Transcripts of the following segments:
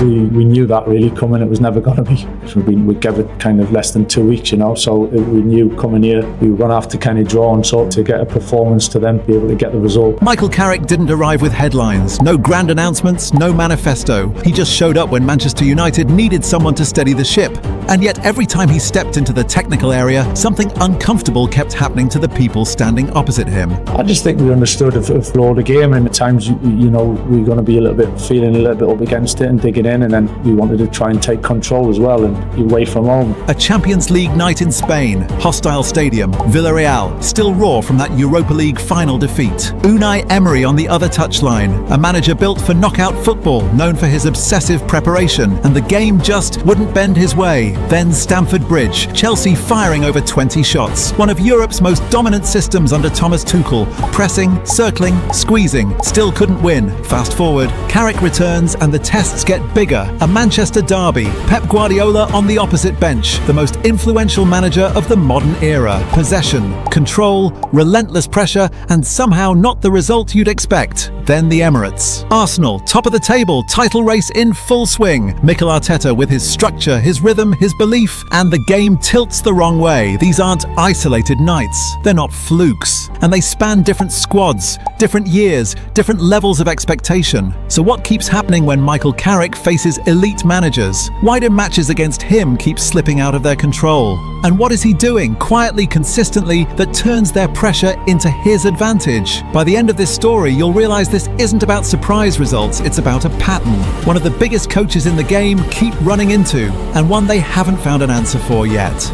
We knew that really coming. It was never going to be. We gave it kind of less than 2 weeks, so we knew coming here we were going to have to kind of draw and sort to get a performance to then be able to get the result. Michael Carrick didn't arrive with headlines, no grand announcements, no manifesto. He just showed up when Manchester United needed someone to steady the ship. And yet every time he stepped into the technical area, something uncomfortable kept happening to the people standing opposite him. I just think we understood a flow of the game, and at times, we're going to be feeling a little bit up against it and digging in, and then we wanted to try and take control as well and away from home. A Champions League night in Spain, hostile stadium, Villarreal, still raw from that Europa League final defeat. Unai Emery on the other touchline, a manager built for knockout football, known for his obsessive preparation, and the game just wouldn't bend his way. Then Stamford Bridge, Chelsea firing over 20 shots. One of Europe's most dominant systems under Thomas Tuchel, pressing, circling, squeezing, still couldn't win. Fast forward, Carrick returns and the tests get bigger. A Manchester derby, Pep Guardiola on the opposite bench, the most influential manager of the modern era. Possession, control, relentless pressure, and somehow not the result you'd expect. Then the Emirates. Arsenal, top of the table, title race in full swing. Mikel Arteta with his structure, his rhythm, his belief, and the game tilts the wrong way. These aren't isolated nights. They're not flukes. And they span different squads, different years, different levels of expectation. So what keeps happening when Michael Carrick faces elite managers? Why do matches against him keep slipping out of their control? And what is he doing, quietly, consistently, that turns their pressure into his advantage? By the end of this story, you'll realize this isn't about surprise results, it's about a pattern. One of the biggest coaches in the game keep running into, and one they haven't found an answer for yet.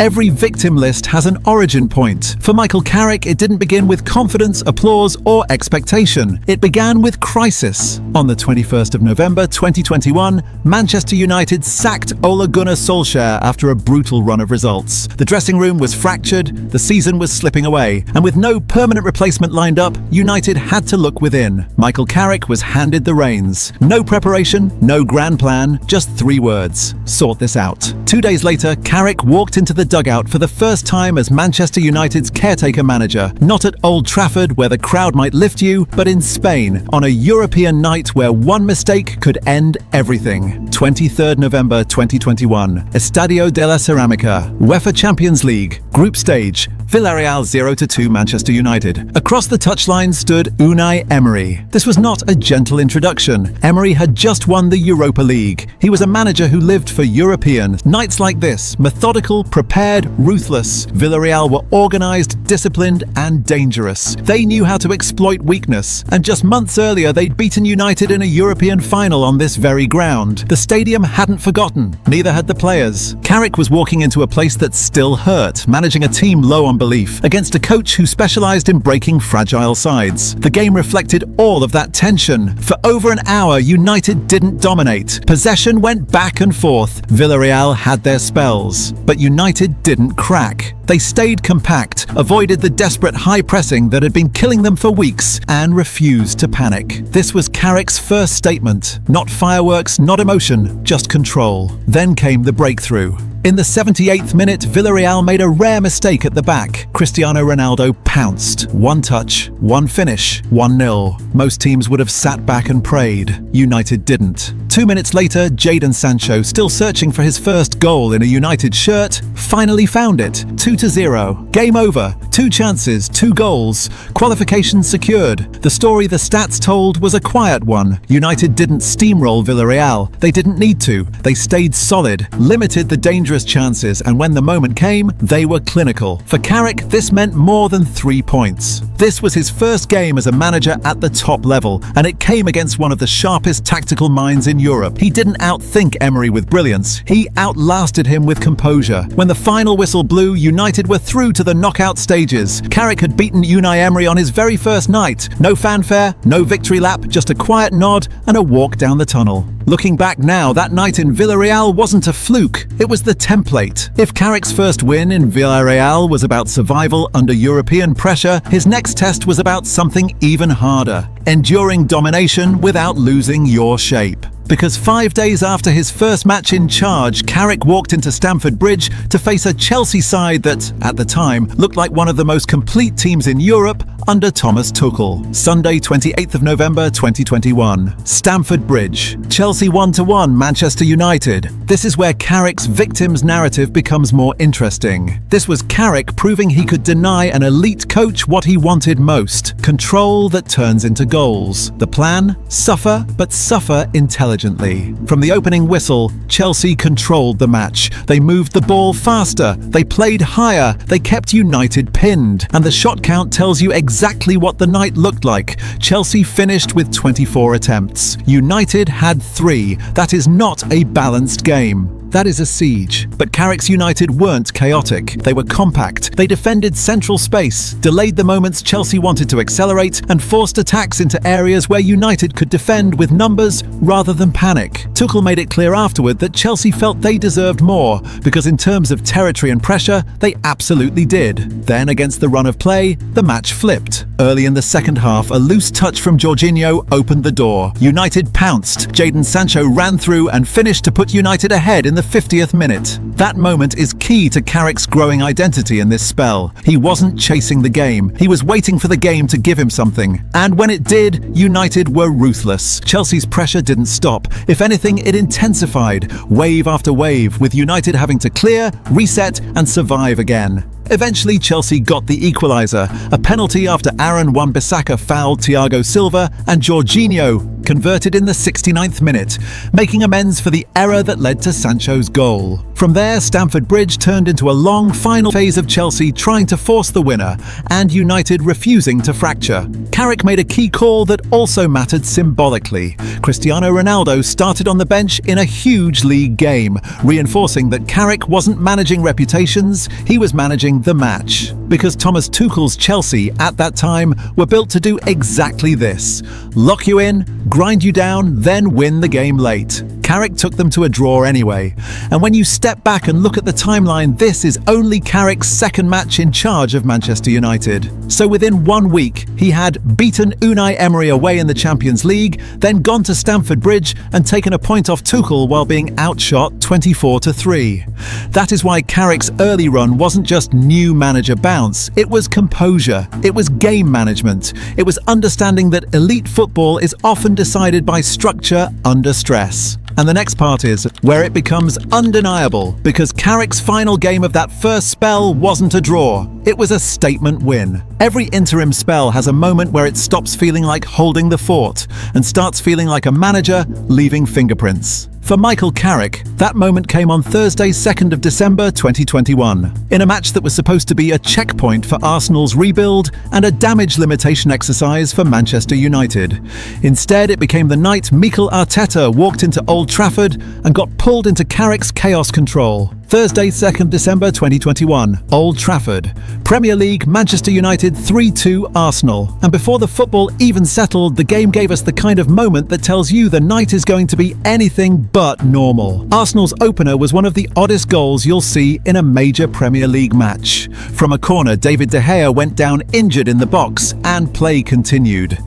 Every victim list has an origin point. For Michael Carrick, it didn't begin with confidence, applause, or expectation. It began with crisis. On the 21st of November 2021, Manchester United sacked Ole Gunnar Solskjaer after a brutal run of results. The dressing room was fractured, the season was slipping away, and with no permanent replacement lined up, United had to look within. Michael Carrick was handed the reins. No preparation, no grand plan, just 3 words: sort this out. 2 days later, Carrick walked into the dugout for the first time as Manchester United's caretaker manager, not at Old Trafford where the crowd might lift you, but in Spain, on a European night where one mistake could end everything. 23rd November 2021, Estadio de la Ceramica, UEFA Champions League, group stage, Villarreal 0-2 Manchester United. Across the touchline stood Unai Emery. This was not a gentle introduction. Emery had just won the Europa League. He was a manager who lived for European. Nights like this, methodical, prepared, ruthless. Villarreal were organised, disciplined, and dangerous. They knew how to exploit weakness, and just months earlier they'd beaten United in a European final on this very ground. The stadium hadn't forgotten, neither had the players. Carrick was walking into a place that still hurt, managing a team low on belief, against a coach who specialised in breaking fragile sides. The game reflected all of that tension. For over an hour, United didn't dominate. Possession went back and forth. Villarreal had their spells, but United didn't crack. They stayed compact, avoided the desperate high pressing that had been killing them for weeks, and refused to panic. This was Carrick's first statement. Not fireworks, not emotion, just control. Then came the breakthrough. In the 78th minute, Villarreal made a rare mistake at the back. Cristiano Ronaldo pounced. One touch, one finish, 1-0. Most teams would have sat back and prayed. United didn't. 2 minutes later, Jadon Sancho, still searching for his first goal in a United shirt, finally found it. 2-0. Game over. 2 chances, 2 goals. Qualification secured. The story the stats told was a quiet one. United didn't steamroll Villarreal. They didn't need to. They stayed solid, limited the dangerous chances, and when the moment came, they were clinical. For Carrick, this meant more than 3 points. This was his first game as a manager at the top level, and it came against one of the sharpest tactical minds in Europe. He didn't outthink Emery with brilliance. He outlasted him with composure. When the final whistle blew, United were through to the knockout stages. Carrick had beaten Unai Emery on his very first night. No fanfare, no victory lap, just a quiet nod and a walk down the tunnel. Looking back now, that night in Villarreal wasn't a fluke. It was the template. If Carrick's first win in Villarreal was about survival under European pressure, his next test was about something even harder: enduring domination without losing your shape. because 5 days after his first match in charge, Carrick walked into Stamford Bridge to face a Chelsea side that, at the time, looked like one of the most complete teams in Europe under Thomas Tuchel. Sunday, 28th of November 2021. Stamford Bridge. Chelsea 1-1 Manchester United. This is where Carrick's victims narrative becomes more interesting. This was Carrick proving he could deny an elite coach what he wanted most: control that turns into goals. The plan? Suffer, but suffer intelligently. From the opening whistle, Chelsea controlled the match. They moved the ball faster, they played higher, they kept United pinned, and the shot count tells you exactly what the night looked like. Chelsea finished with 24 attempts. United had 3. That is not a balanced game. That is a siege. But Carrick's United weren't chaotic. They were compact. They defended central space, delayed the moments Chelsea wanted to accelerate, and forced attacks into areas where United could defend with numbers rather than panic. Tuchel made it clear afterward that Chelsea felt they deserved more, because in terms of territory and pressure, they absolutely did. Then, against the run of play, the match flipped. Early in the second half, a loose touch from Jorginho opened the door. United pounced. Jadon Sancho ran through and finished to put United ahead in the 50th minute. That moment is key to Carrick's growing identity in this spell. He wasn't chasing the game. He was waiting for the game to give him something. And when it did, United were ruthless. Chelsea's pressure didn't stop. If anything, it intensified, wave after wave, with United having to clear, reset, and survive again. Eventually, Chelsea got the equaliser, a penalty after Aaron Wan-Bissaka fouled Thiago Silva, and Jorginho converted in the 69th minute, making amends for the error that led to Sancho's goal. From there, Stamford Bridge turned into a long final phase of Chelsea trying to force the winner, and United refusing to fracture. Carrick made a key call that also mattered symbolically. Cristiano Ronaldo started on the bench in a huge league game, reinforcing that Carrick wasn't managing reputations, he was managing the match. Because Thomas Tuchel's Chelsea at that time were built to do exactly this: lock you in, grind you down, then win the game late. Carrick took them to a draw anyway. And when you step back and look at the timeline, this is only Carrick's second match in charge of Manchester United. So within 1 week, he had beaten Unai Emery away in the Champions League, then gone to Stamford Bridge and taken a point off Tuchel while being outshot 24-3. That is why Carrick's early run wasn't just new manager bounce, it was composure, it was game management, it was understanding that elite football is often decided by structure under stress. And the next part is where it becomes undeniable, because Carrick's final game of that first spell wasn't a draw, it was a statement win. Every interim spell has a moment where it stops feeling like holding the fort and starts feeling like a manager leaving fingerprints. For Michael Carrick, that moment came on Thursday, 2nd of December 2021, in a match that was supposed to be a checkpoint for Arsenal's rebuild and a damage limitation exercise for Manchester United. Instead, it became the night Micheal Arteta walked into Old Trafford and got pulled into Carrick's chaos control. Thursday, 2nd December 2021, Old Trafford. Premier League, Manchester United 3-2 Arsenal. And before the football even settled, the game gave us the kind of moment that tells you the night is going to be anything but normal. Arsenal's opener was one of the oddest goals you'll see in a major Premier League match. From a corner, David De Gea went down injured in the box, and play continued.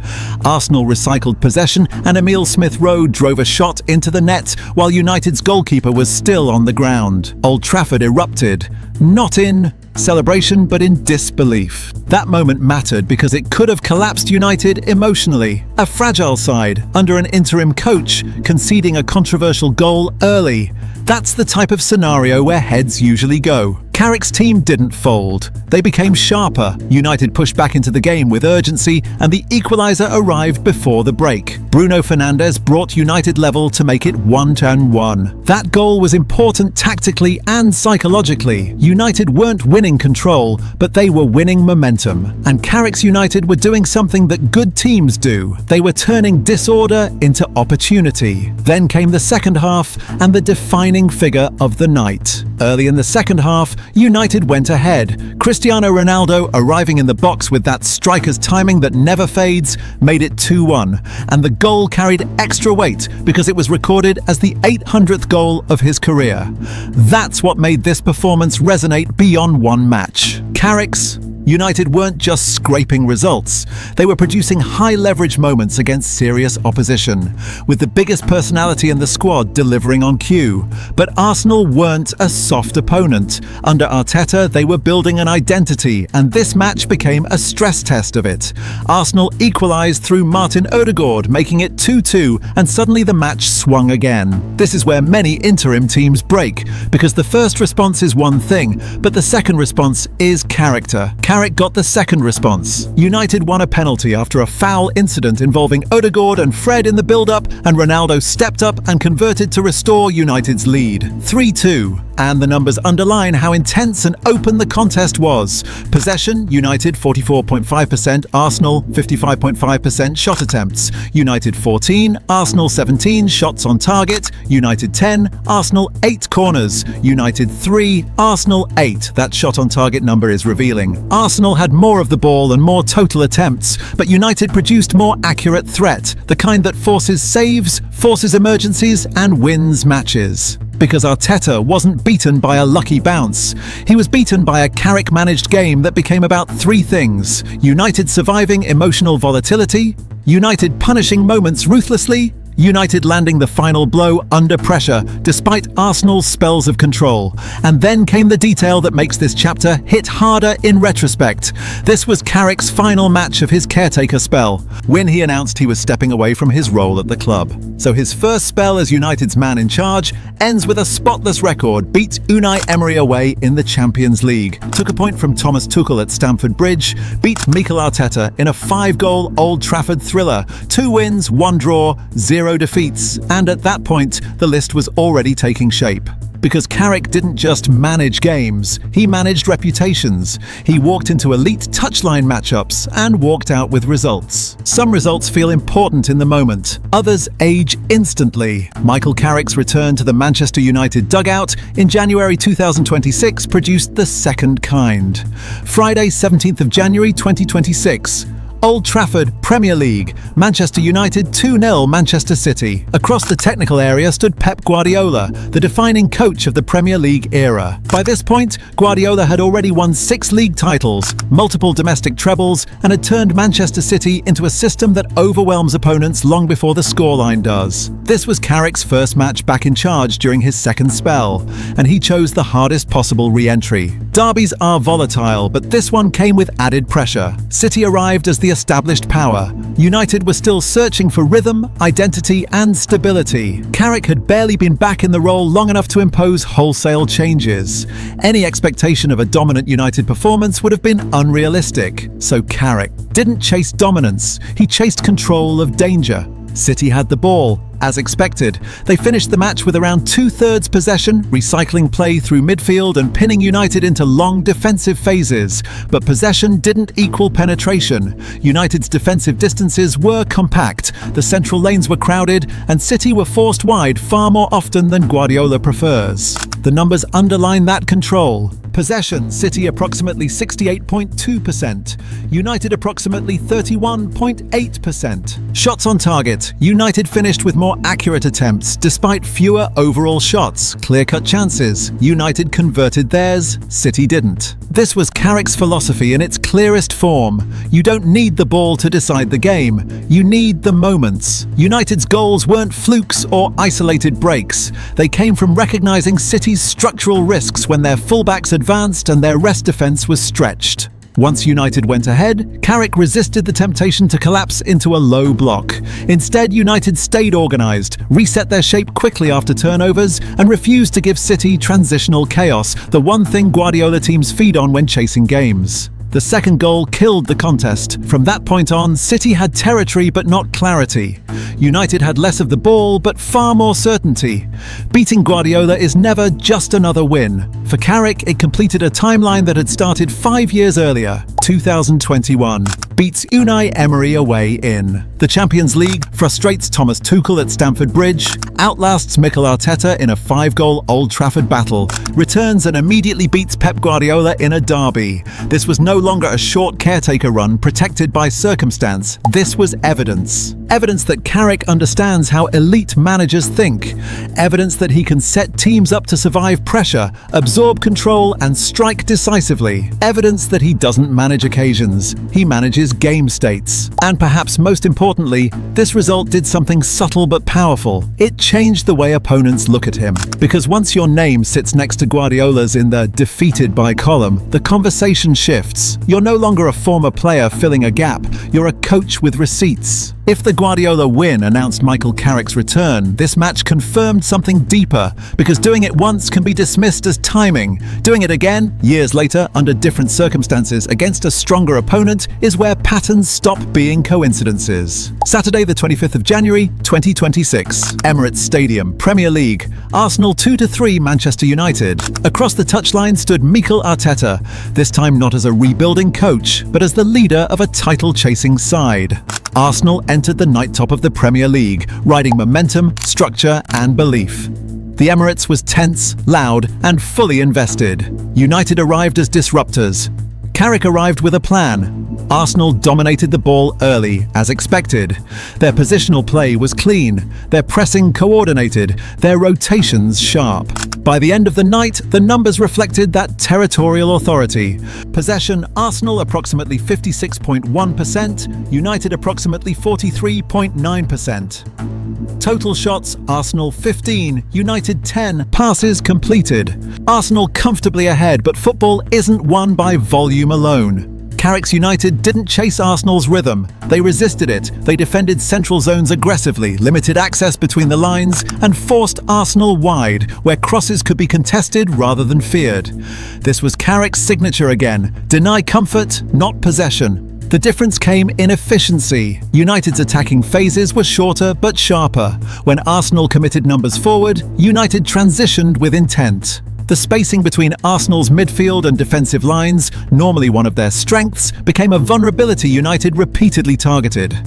Arsenal recycled possession, and Emile Smith-Rowe drove a shot into the net, while United's goalkeeper was still on the ground. Old Trafford erupted, not in celebration but in disbelief. That moment mattered because it could have collapsed United emotionally. A fragile side, under an interim coach, conceding a controversial goal early. That's the type of scenario where heads usually go. Carrick's team didn't fold. They became sharper. United pushed back into the game with urgency, and the equaliser arrived before the break. Bruno Fernandes brought United level to make it 1-1. That goal was important tactically and psychologically. United weren't winning control, but they were winning momentum. And Carrick's United were doing something that good teams do. They were turning disorder into opportunity. Then came the second half and the defining figure of the night. Early in the second half, United went ahead. Cristiano Ronaldo, arriving in the box with that striker's timing that never fades, made it 2-1, and the goal carried extra weight because it was recorded as the 800th goal of his career. That's what made this performance resonate beyond one match. Carrick's United weren't just scraping results, they were producing high-leverage moments against serious opposition, with the biggest personality in the squad delivering on cue. But Arsenal weren't a soft opponent. Under Arteta, they were building an identity, and this match became a stress test of it. Arsenal equalised through Martin Odegaard, making it 2-2, and suddenly the match swung again. This is where many interim teams break, because the first response is one thing, but the second response is character. Carrick got the second response. United won a penalty after a foul incident involving Odegaard and Fred in the build-up, and Ronaldo stepped up and converted to restore United's lead. 3-2. And the numbers underline how intense and open the contest was. Possession, United 44.5%, Arsenal 55.5% shot attempts. United 14, Arsenal 17 shots on target. United 10, Arsenal 8 corners. United 3, Arsenal 8. That shot on target number is revealing. Arsenal had more of the ball and more total attempts, but United produced more accurate threat, the kind that forces saves, forces emergencies, and wins matches. Because Arteta wasn't beaten by a lucky bounce. He was beaten by a Carrick-managed game that became about three things: United surviving emotional volatility, United punishing moments ruthlessly, United landing the final blow under pressure, despite Arsenal's spells of control. And then came the detail that makes this chapter hit harder in retrospect. This was Carrick's final match of his caretaker spell, when he announced he was stepping away from his role at the club. So his first spell as United's man in charge ends with a spotless record, beat Unai Emery away in the Champions League, took a point from Thomas Tuchel at Stamford Bridge, beat Mikel Arteta in a 5-goal Old Trafford thriller, 2 wins, 1 draw, 0 defeats, and at that point, the list was already taking shape. Because Carrick didn't just manage games, he managed reputations. He walked into elite touchline matchups and walked out with results. Some results feel important in the moment, others age instantly. Michael Carrick's return to the Manchester United dugout in January 2026 produced the second kind. Friday, 17th of January 2026. Old Trafford, Premier League, Manchester United 2-0 Manchester City. Across the technical area stood Pep Guardiola, the defining coach of the Premier League era. By this point, Guardiola had already won 6 league titles, multiple domestic trebles, and had turned Manchester City into a system that overwhelms opponents long before the scoreline does. This was Carrick's first match back in charge during his second spell, and he chose the hardest possible re-entry. Derbies are volatile, but this one came with added pressure. City arrived as the established power. United were still searching for rhythm, identity, and stability. Carrick had barely been back in the role long enough to impose wholesale changes. Any expectation of a dominant United performance would have been unrealistic. So Carrick didn't chase dominance, he chased control of danger. City had the ball. As expected, they finished the match with around 2/3 possession, recycling play through midfield and pinning United into long defensive phases. But possession didn't equal penetration. United's defensive distances were compact, the central lanes were crowded, and City were forced wide far more often than Guardiola prefers. The numbers underline that control. Possession, City approximately 68.2%. United approximately 31.8%. Shots on target, United finished with more accurate attempts despite fewer overall shots. Clear-cut chances, United converted theirs, City didn't. This was Carrick's philosophy in its clearest form. You don't need the ball to decide the game, you need the moments. United's goals weren't flukes or isolated breaks. They came from recognizing City's structural risks when their fullbacks advanced and their rest defense was stretched. Once United went ahead, Carrick resisted the temptation to collapse into a low block. Instead, United stayed organised, reset their shape quickly after turnovers, and refused to give City transitional chaos, the one thing Guardiola teams feed on when chasing games. The second goal killed the contest. From that point on, City had territory but not clarity. United had less of the ball but far more certainty. Beating Guardiola is never just another win. For Carrick, it completed a timeline that had started 5 years earlier, 2021. beats Unai Emery away in. The Champions League frustrates Thomas Tuchel at Stamford Bridge, outlasts Mikel Arteta in a 5-goal Old Trafford battle, returns and immediately beats Pep Guardiola in a derby. This was no longer a short caretaker run protected by circumstance. This was evidence. Evidence that Carrick understands how elite managers think. Evidence that he can set teams up to survive pressure, absorb control and strike decisively. Evidence that he doesn't manage occasions. He manages game states. And perhaps most importantly, this result did something subtle but powerful. It changed the way opponents look at him. Because once your name sits next to Guardiola's in the defeated by column, the conversation shifts. You're no longer a former player filling a gap. You're a coach with receipts. If the Guardiola win announced Michael Carrick's return, this match confirmed something deeper, because doing it once can be dismissed as timing. Doing it again, years later, under different circumstances, against a stronger opponent, is where patterns stop being coincidences. Saturday the 25th of January, 2026. Emirates Stadium, Premier League. Arsenal 2-3 Manchester United. Across the touchline stood Mikel Arteta, this time not as a rebuilding coach, but as the leader of a title-chasing side. Arsenal entered the night top of the Premier League, riding momentum, structure and belief. The Emirates was tense, loud and fully invested. United arrived as disruptors. Carrick arrived with a plan. Arsenal dominated the ball early, as expected. Their positional play was clean, their pressing coordinated, their rotations sharp. By the end of the night, the numbers reflected that territorial authority. Possession, Arsenal approximately 56.1%, United approximately 43.9%. Total shots, Arsenal 15, United 10. Passes completed. Arsenal comfortably ahead, but football isn't won by volume alone. Carrick's United didn't chase Arsenal's rhythm. They resisted it. They defended central zones aggressively, limited access between the lines, and forced Arsenal wide, where crosses could be contested rather than feared. This was Carrick's signature again. Deny comfort, not possession. The difference came in efficiency. United's attacking phases were shorter but sharper. When Arsenal committed numbers forward, United transitioned with intent. The spacing between Arsenal's midfield and defensive lines, normally one of their strengths, became a vulnerability United repeatedly targeted.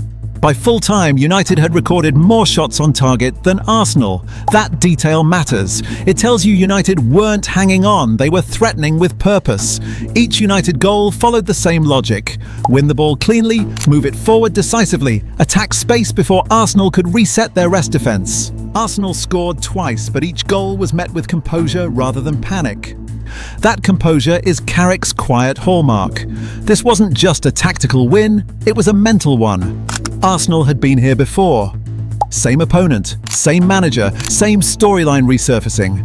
By full time, United had recorded more shots on target than Arsenal. That detail matters. It tells you United weren't hanging on, they were threatening with purpose. Each United goal followed the same logic. Win the ball cleanly, move it forward decisively, attack space before Arsenal could reset their rest defence. Arsenal scored twice, but each goal was met with composure rather than panic. That composure is Carrick's quiet hallmark. This wasn't just a tactical win, it was a mental one. Arsenal had been here before. Same opponent, same manager, same storyline resurfacing.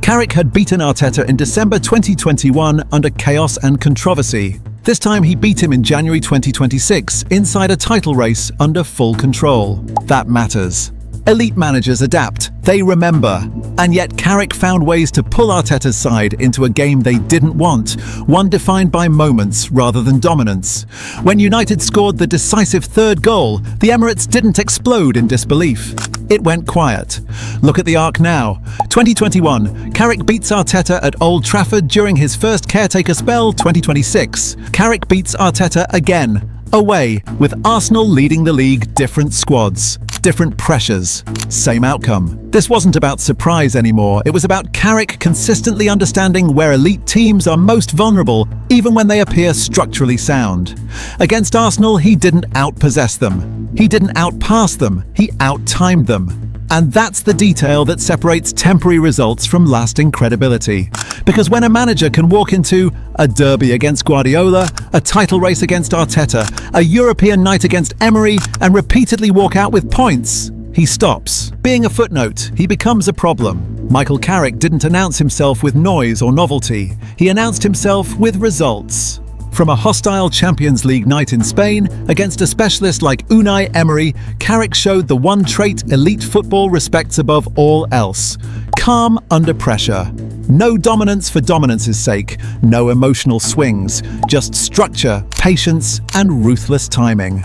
Carrick had beaten Arteta in December 2021 under chaos and controversy. This time he beat him in January 2026 inside a title race under full control. That matters. Elite managers adapt, they remember. And yet Carrick found ways to pull Arteta's side into a game they didn't want, one defined by moments rather than dominance. When United scored the decisive third goal, the Emirates didn't explode in disbelief. It went quiet. Look at the arc now. 2021, Carrick beats Arteta at Old Trafford during his first caretaker spell, 2026. Carrick beats Arteta again, away, with Arsenal leading the league, different squads. Different pressures, same outcome. This wasn't about surprise anymore, it was about Carrick consistently understanding where elite teams are most vulnerable, even when they appear structurally sound. Against Arsenal, he didn't outpossess them. He didn't outpass them, he out-timed them. And that's the detail that separates temporary results from lasting credibility. Because when a manager can walk into a derby against Guardiola, a title race against Arteta, a European night against Emery, and repeatedly walk out with points, he stops. Being a footnote, he becomes a problem. Michael Carrick didn't announce himself with noise or novelty. He announced himself with results. From a hostile Champions League night in Spain against a specialist like Unai Emery, Carrick showed the one trait elite football respects above all else: calm under pressure. No dominance for dominance's sake, no emotional swings, just structure, patience, and ruthless timing.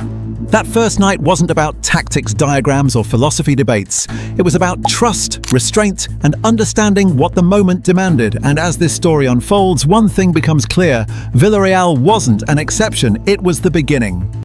That first night wasn't about tactics diagrams or philosophy debates. It was about trust, restraint, and understanding what the moment demanded. And as this story unfolds, one thing becomes clear: Villarreal wasn't an exception, it was the beginning.